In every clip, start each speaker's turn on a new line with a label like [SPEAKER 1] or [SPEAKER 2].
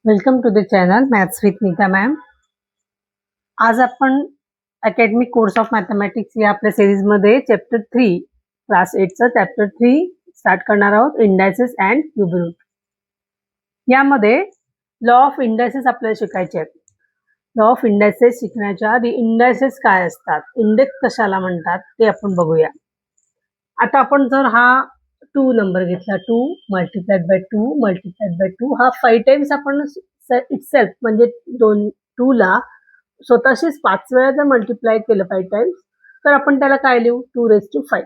[SPEAKER 1] Welcome to the channel maths with Neeta ma'am. आज आपण academic course of mathematics या आपल्या सिरीजमध्ये चॅप्टर 3 क्लास 8चं चॅप्टर 3 स्टार्ट करणार आहोत, इंडायसेस अँड क्यूब रूट. यामध्ये लॉ ऑफ इंडायसेस आपल्याला शिकायचे आहेत. लॉ ऑफ इंडायसेस शिकण्याच्या आधी इंडायसेस काय असतात, इंडेक्स कशाला म्हणतात ते आपण बघूया. आता आपण जर हा 2 नंबर घेतला, 2 मल्टिप्लाइड बाय 2 मल्टिप्लाइड बाय 2 हा 5 टाइम्स आपण इटसेल्फ म्हणजे 2 ला स्वतःशीच 5 वेळा जर मल्टिप्लाय केलं 5 टाइम्स तर आपण त्याला काय लिहू, 2⁵.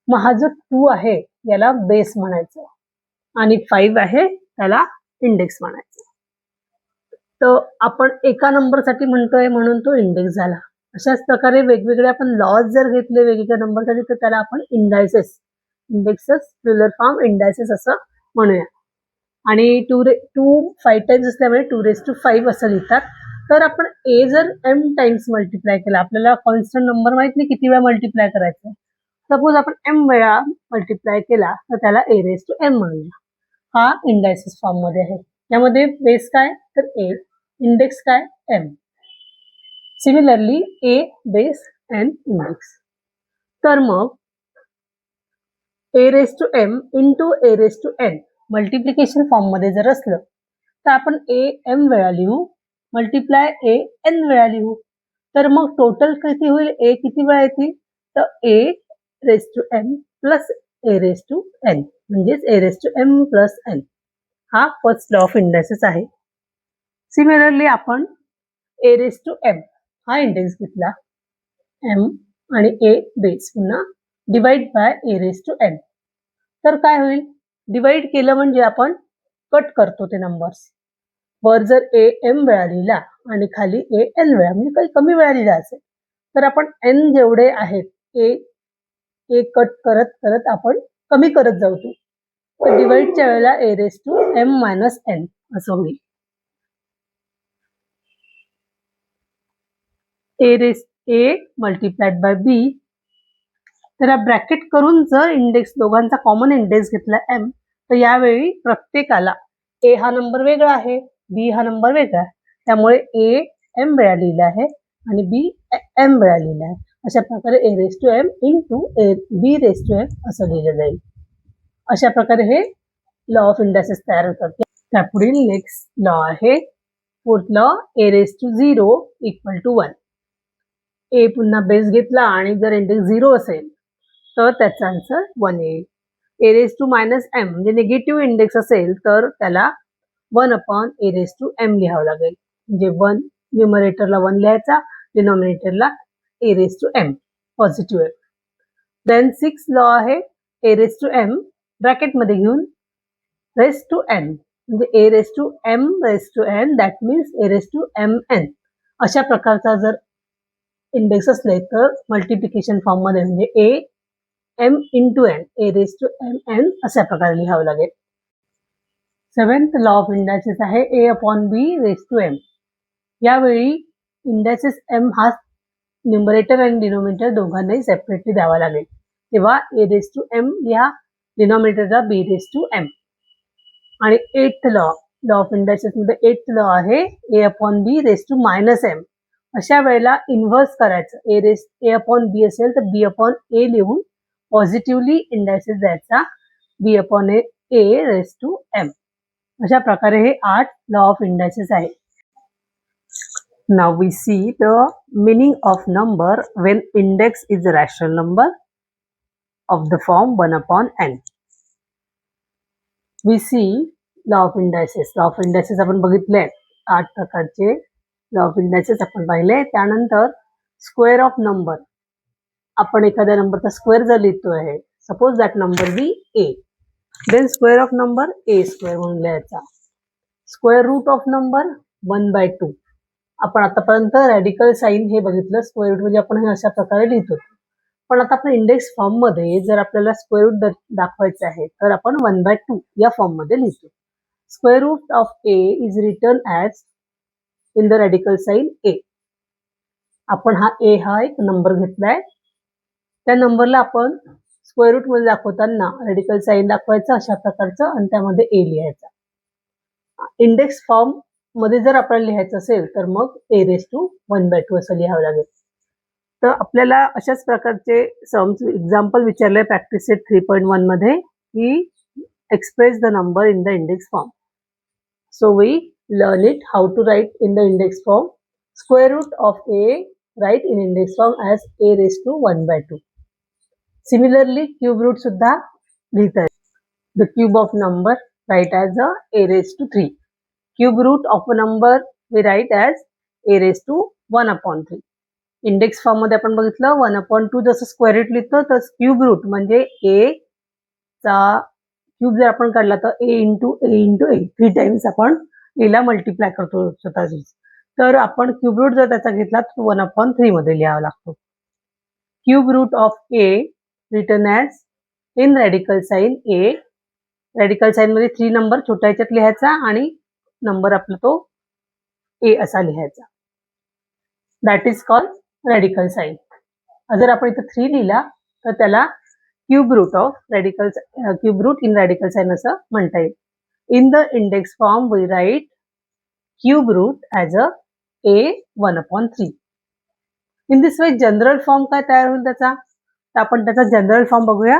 [SPEAKER 1] मग हा जो 2 आहे याला बेस म्हणायचं आणि 5 आहे त्याला इंडेक्स म्हणायचं. तर आपण एका नंबरसाठी म्हणतोय म्हणून तो इंडेक्स झाला. अशाच प्रकारे वेगवेगळे आपण लॉज जर घेतले वेगवेगळ्या नंबरसाठी तर त्याला आपण indices, indexes plural form indices असं म्हणूया. आणि 2 5 टाइम्स असल्यामुळे 2⁵ असं लिहितात. तर आपण ए जर m टाइम्स मल्टिप्लाय केला, आपल्याला कॉन्स्टंट नंबर माहित नाही किती वेळा मल्टिप्लाय करायचं. सपोज आपण m वेळा मल्टिप्लाय केला तर त्याला a⁻m म्हणूया. हा इंडायसेस फॉर्म मध्ये आहे. यामध्ये बेस काय तर a, इंडेक्स काय m. Similarly a base and index. तर मग a⁻m into a⁻n multiplication form मध्ये जर असलं तर आपण am वेळा लिहू, मल्टिप्लाय an वेळा लिहू. तर मग टोटल किती होईल, a किती वेळा येतील तर a⁻m प्लस a⁻n म्हणजेच a⁻m प्लस n. हा फर्स्ट लॉ ऑफ इंडायसेस आहे. सिमिलरली आपण a⁻m हा इंडेक्स घेतला, m आणि a बेस पुन्हा डिवाइड बाय a⁻n. तर काय होईल, डिवाइड केलं म्हणजे आपण कट करतो ते नंबर्स. वर जर am वेळा लिहिला आणि खाली an वेळा म्हणजे काही कमी वेळा लिहिला असेल तर आपण n जेवढे आहेत a कट करत करत आपण कमी करत जाऊ. तर डिवाइडच्या वेळेला a⁻m - n असं होईल. a multiplied by b. तर ब्रॅकेट करून जर इंडेक्स दोघांचा कॉमन इंडेक्स घेतला m तर यावेळी प्रत्येकाला a हा नंबर वेगळा आहे, b हा नंबर वेगळा आहे. त्यामुळे a m वेळा लिहिला आहे आणि b m वेळा लिहिला आहे. अशा प्रकारे a⁻m इंटू b⁻m असं लिहिलं जाईल. अशा प्रकारे हे लॉ ऑफ इंडायसेस तयार होतात. त्यापुढील नेक्स्ट लॉ आहे फोर्थ लॉ, a⁻0 = 1. a पुन्हा बेस घेतला आणि जर इंडेक्स 0 असेल तर त्याचा आन्सर 1 येईल. a⁻m म्हणजे निगेटिव्ह इंडेक्स असेल तर त्याला 1/a⁻m लिहावं लागेल. म्हणजे 1 न्यूमरेटरला 1 लिहायचा, डिनॉमिनेटरला a⁻m पॉझिटिव्ह आहे. देन 6 लॉ आहे a⁻m ब्रॅकेट मध्ये घेऊन n म्हणजे a⁻m दॅट मीन्स a⁻mn. अशा प्रकारचा जर इंडेक्स असले तर मल्टिप्लिकेशन फॉर्म मध्ये म्हणजे am इंटू n a⁻mn अशा प्रकारे लिहावं लागेल. 7th लॉ ऑफ इंडायसेस आहे a/b⁻m. यावेळी इंडायसेस m हा न्यूमरेटर आणि डिनॉमिनेटर दोघांनाही सेपरेटली द्यावा लागेल. तेव्हा a⁻m लिहा, डिनॉमिनेटरला b⁻m. आणि 8th लॉ ऑफ इंडायसेस मध्ये 8th लॉ आहे a/b⁻m. अशा वेळेला इन्व्हर्स करायचं. a/b असेल तर b/a लिहून पॉझिटिव्हली इंडायसेस द्यायचा b/a⁻m. अशा प्रकारे हे 8 लॉ ऑफ इंडायसेस आहे. Now we see the meaning of number when index is a rational number of the form 1/n. We see law of indices. Law of indices आपण बघितले, 8 प्रकारचे law of indices आपण पाहिले. त्यानंतर square of number. आपण एखाद्या नंबरचा square जर लिहितो आहे, suppose that number be a, then square of number a² म्हणून लिहायचा. Square root of number 1/2. आपण आतापर्यंत रॅडिकल साइन हे बघितलं, स्क्वेअर रूट म्हणजे आपण हे अशा प्रकारे लिहितो. पण आता आपण इंडेक्स फॉर्म मध्ये जर आपल्याला स्क्वेअर रूट दाखवायचं आहे तर आपण 1/2 या फॉर्म मध्ये लिहितो. Square root of a is written as in the radical sign a. आपण हा a हा एक नंबर घेतलाय, त्या नंबरला आपण स्क्वेअर रूट मध्ये दाखवताना रॅडिकल साइन दाखवायचं अशा प्रकारचं आणि त्यामध्ये a लिहायचा. इंडेक्स फॉर्म मध्ये जर आपल्याला लिहायचं असेल तर मग a⁻1/2 असं लिहावं लागेल. तर आपल्याला अशाच प्रकारचे सम्स एक्झाम्पल विचारले प्रॅक्टिस सेट 3.1 मध्ये की express the number in the index form. So we learn it how to write in the index form. Square root of a write in index form as a⁻1/2. Similarly cube root सुद्धा लिहिता येईल. The cube of number write as a⁻3. Cube root of a number we write as a⁻1/3. Index form मध्ये आपण बघितलं 1/2 जसं square route लिहितो तर cube route म्हणजे a चा क्यूब जर आपण काढला तर a into a into a 3 times आपण a ला मल्टिप्लाय करतो स्वतःची. तर आपण क्यूब रूट जर त्याचा घेतला तर 1/3 मध्ये लिहावा लागतो. Cube root of a written as in radical sign a. Radical sign मध्ये 3 नंबर छोट्या ह्याच्यात लिहायचा आणि नंबर आपला तो a असा लिहायचा. That is called radical sign. जर आपण इथं 3 लिहिला तर त्याला cube root of radical cube root in radical sign असं म्हणता येईल. In the index form we write cube root as a1/3. In this way general form काय तयार होईल त्याचा, तर आपण त्याचा जनरल फॉर्म बघूया.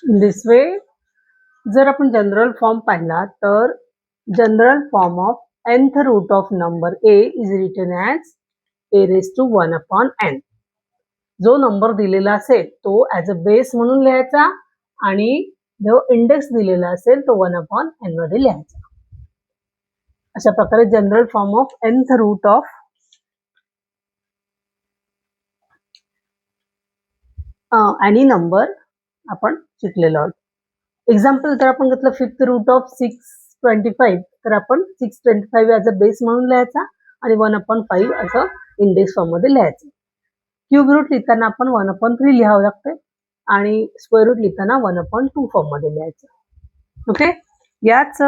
[SPEAKER 1] इन दिस वे जर आपण जनरल फॉर्म पाहिला तर general form of nth root of number a is written as a⁻1/n. जो नंबर दिलेला असेल तो ॲज अ बेस म्हणून लिहायचा आणि जो इंडेक्स दिलेला असेल तो 1/n मध्ये लिहायचा. अशा प्रकारे general form of nth root of any number आपण शिकलेलो आहोत. एक्झाम्पल जर आपण घेतलं 5th रूट ऑफ 625 तर आपण 625 ॲज अ बेस म्हणून लिहायचा आणि 1/5 असं इंडेक्स फॉर्म मध्ये लिहायचं. क्यूब रूट लिहिताना आपण 1/3 लिहावं लागते आणि स्क्वेअर रूट लिहिताना 1/2 फॉर्म मध्ये लिहायचं. ओके, याच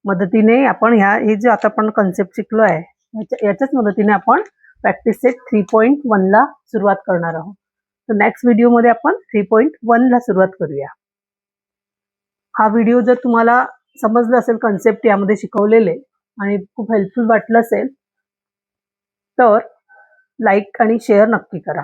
[SPEAKER 1] मदतीने आपण हे जे आता आपण कन्सेप्ट शिकलो आहे याच्याच मदतीने आपण प्रॅक्टिस सेट 3.1 ला सुरुवात करणार आहोत. तर नेक्स्ट व्हिडिओमध्ये आपण 3.1 ला सुरुवात करूया. हा व्हिडिओ जर तुम्हाला समजलं असेल कन्सेप्ट यामध्ये शिकवलेले आणि खूप हेल्पफुल वाटलं असेल तर लाईक आणि शेअर नक्की करा.